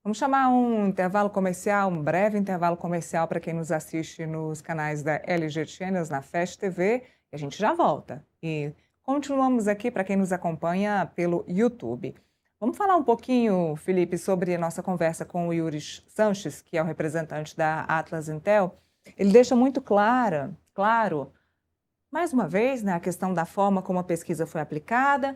Vamos chamar um intervalo comercial, um breve intervalo comercial para quem nos assiste nos canais da LG Channels, na Fast TV, e a gente já volta. E continuamos aqui para quem nos acompanha pelo YouTube. Vamos falar um pouquinho, Felipe, sobre a nossa conversa com o Yuri Sanches, que é o representante da Atlas Intel. Ele deixa muito claro, mais uma vez, né, a questão da forma como a pesquisa foi aplicada.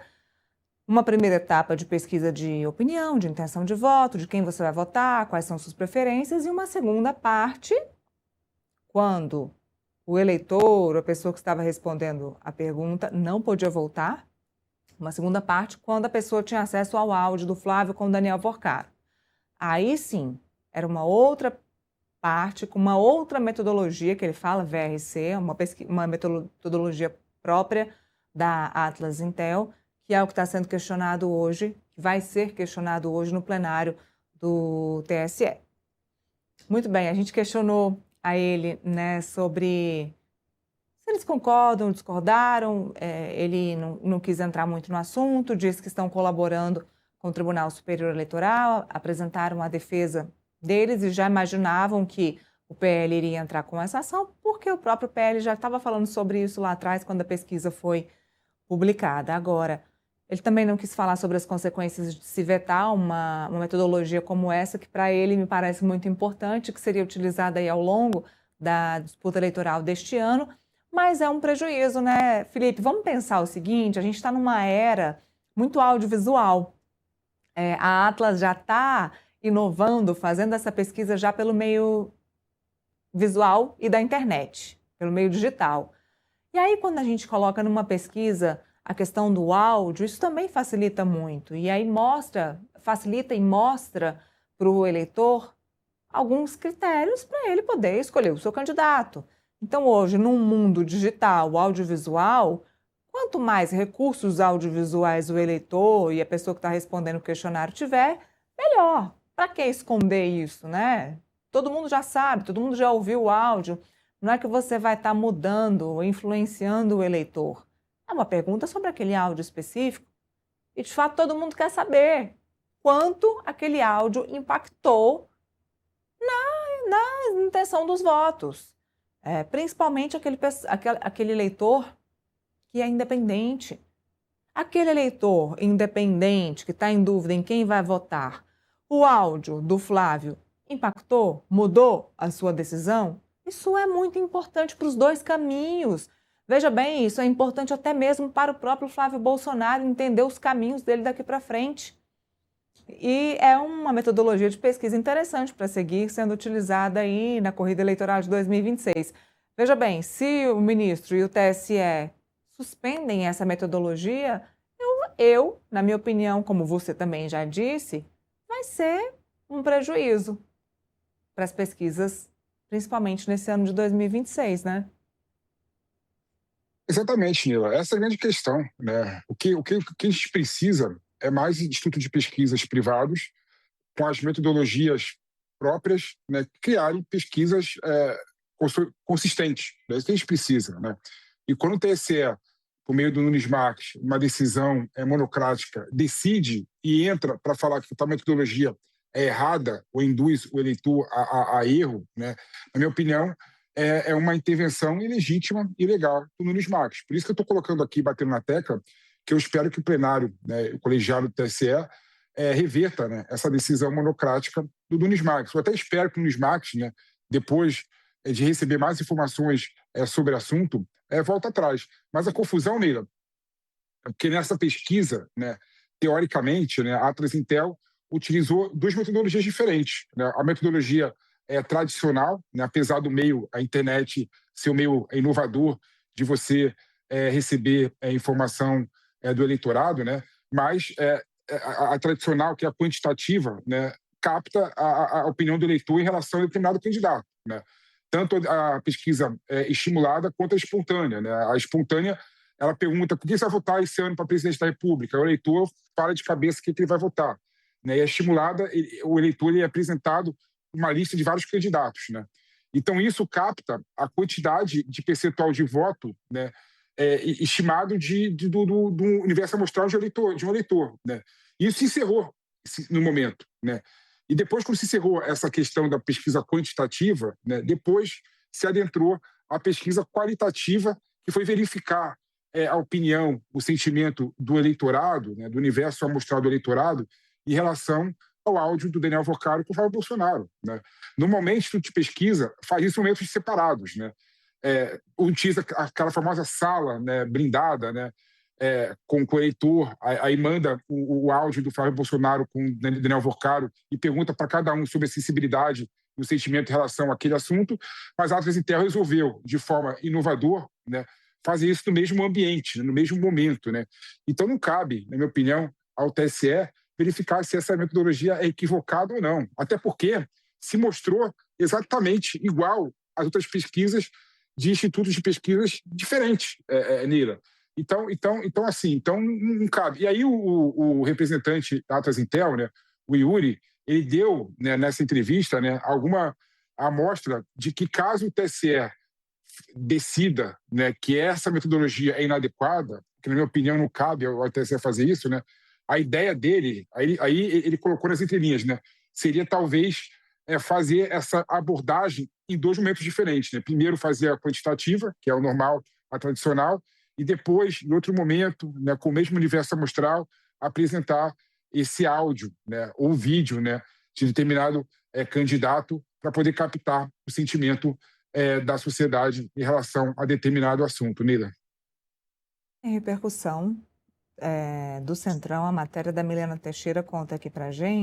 Uma primeira etapa de pesquisa de opinião, de intenção de voto, de quem você vai votar, quais são suas preferências, e uma segunda parte, quando o eleitor, a pessoa que estava respondendo a pergunta, não podia votar. Uma segunda parte, quando a pessoa tinha acesso ao áudio do Flávio com o Daniel Porcaro. Aí sim, era uma outra parte, com uma outra metodologia que ele fala, VRC, uma metodologia própria da Atlas Intel, que é o que está sendo questionado hoje, que vai ser questionado hoje no plenário do TSE. Muito bem, a gente questionou a ele, né, sobre se eles concordam, discordaram. Ele não quis entrar muito no assunto, disse que estão colaborando com o Tribunal Superior Eleitoral, apresentaram a defesa deles e já imaginavam que o PL iria entrar com essa ação, porque o próprio PL já estava falando sobre isso lá atrás, quando a pesquisa foi publicada. Agora, ele também não quis falar sobre as consequências de se vetar uma metodologia como essa, que para ele me parece muito importante, que seria utilizada aí ao longo da disputa eleitoral deste ano, mas é um prejuízo, né, Felipe? Vamos pensar o seguinte, a gente está numa era muito audiovisual. A Atlas já está inovando, fazendo essa pesquisa já pelo meio visual e da internet, pelo meio digital. E aí, quando a gente coloca numa pesquisa a questão do áudio, isso também facilita muito. E aí facilita e mostra para o eleitor alguns critérios para ele poder escolher o seu candidato. Então, hoje, num mundo digital, audiovisual, quanto mais recursos audiovisuais o eleitor e a pessoa que está respondendo o questionário tiver, melhor. Para que esconder isso, né? Todo mundo já sabe, todo mundo já ouviu o áudio. Não é que você vai estar mudando ou influenciando o eleitor. É uma pergunta sobre aquele áudio específico e, de fato, todo mundo quer saber quanto aquele áudio impactou na intenção dos votos. Principalmente aquele eleitor que é independente. Aquele eleitor independente que está em dúvida em quem vai votar, o áudio do Flávio impactou, mudou a sua decisão? Isso é muito importante para os dois caminhos. Veja bem, isso é importante até mesmo para o próprio Flávio Bolsonaro entender os caminhos dele daqui para frente. E é uma metodologia de pesquisa interessante para seguir sendo utilizada aí na corrida eleitoral de 2026. Veja bem, se o ministro e o TSE suspendem essa metodologia, na minha opinião, como você também já disse, vai ser um prejuízo para as pesquisas, principalmente nesse ano de 2026, né? Exatamente, Nila. Essa é a grande questão, né? O que a gente precisa é mais institutos de pesquisas privados com as metodologias próprias, né, criarem pesquisas consistentes. É isso que a gente precisa, né? E quando o TSE, por meio do Nunes Marques, uma decisão monocrática, decide e entra para falar que a metodologia é errada ou induz o eleitor a erro, né? Na minha opinião, é uma intervenção ilegítima e ilegal do Nunes Marques. Por isso que eu estou colocando aqui, batendo na tecla, que eu espero que o plenário, né, o colegiado do TSE, reverta, né, essa decisão monocrática do Nunes Marques. Eu até espero que o Nunes Marques, né, depois de receber mais informações sobre o assunto, volta atrás. Mas a confusão, Neila, é porque nessa pesquisa, né, teoricamente, né, a Atlas Intel utilizou duas metodologias diferentes, né? A metodologia tradicional, né, apesar do meio, a internet ser o meio inovador de você receber informação do eleitorado, né? Mas a tradicional, que é a quantitativa, né, capta a opinião do eleitor em relação a determinado candidato, né? Tanto a pesquisa estimulada quanto a espontânea, né? A espontânea, ela pergunta por que você vai votar esse ano para presidente da República. O eleitor fala de cabeça o que ele vai votar, né? E a estimulada, o eleitor é apresentado uma lista de vários candidatos, né? Então, isso capta a quantidade de percentual de voto, né, estimado do universo amostral de um eleitor, né? Isso se encerrou no momento, né? E depois, quando se encerrou essa questão da pesquisa quantitativa, né, depois se adentrou a pesquisa qualitativa, que foi verificar a opinião, o sentimento do eleitorado, né, do universo amostrado do eleitorado, em relação ao áudio do Daniel Vocaro com o Flávio Bolsonaro. Né? Normalmente, o Instituto de Pesquisa faz isso em momentos separados. Né? Utiliza aquela famosa sala, né, blindada, né, com o eleitor, aí manda o áudio do Flávio Bolsonaro com o Daniel Vocaro e pergunta para cada um sobre a sensibilidade e o sentimento em relação àquele assunto, mas a Atlas Intel resolveu, de forma inovadora, né, fazer isso no mesmo ambiente, no mesmo momento. Né? Então não cabe, na minha opinião, ao TSE verificar se essa metodologia é equivocada ou não, até porque se mostrou exatamente igual às outras pesquisas de institutos de pesquisas diferentes, Nira. Então, assim, não cabe. E aí o representante da Atlas Intel, né, o Yuri, ele deu, né, nessa entrevista, né, alguma amostra de que caso o TSE decida, né, que essa metodologia é inadequada, que na minha opinião não cabe ao TSE fazer isso, né, a ideia dele, aí ele colocou nas entrelinhas, né, seria talvez fazer essa abordagem em dois momentos diferentes. Né? Primeiro fazer a quantitativa, que é o normal, a tradicional, e depois, em outro momento, né, com o mesmo universo amostral, apresentar esse áudio, né, ou vídeo, né, de determinado candidato para poder captar o sentimento da sociedade em relação a determinado assunto. Nila. Em repercussão do Centrão, a matéria da Milena Teixeira conta aqui para gente.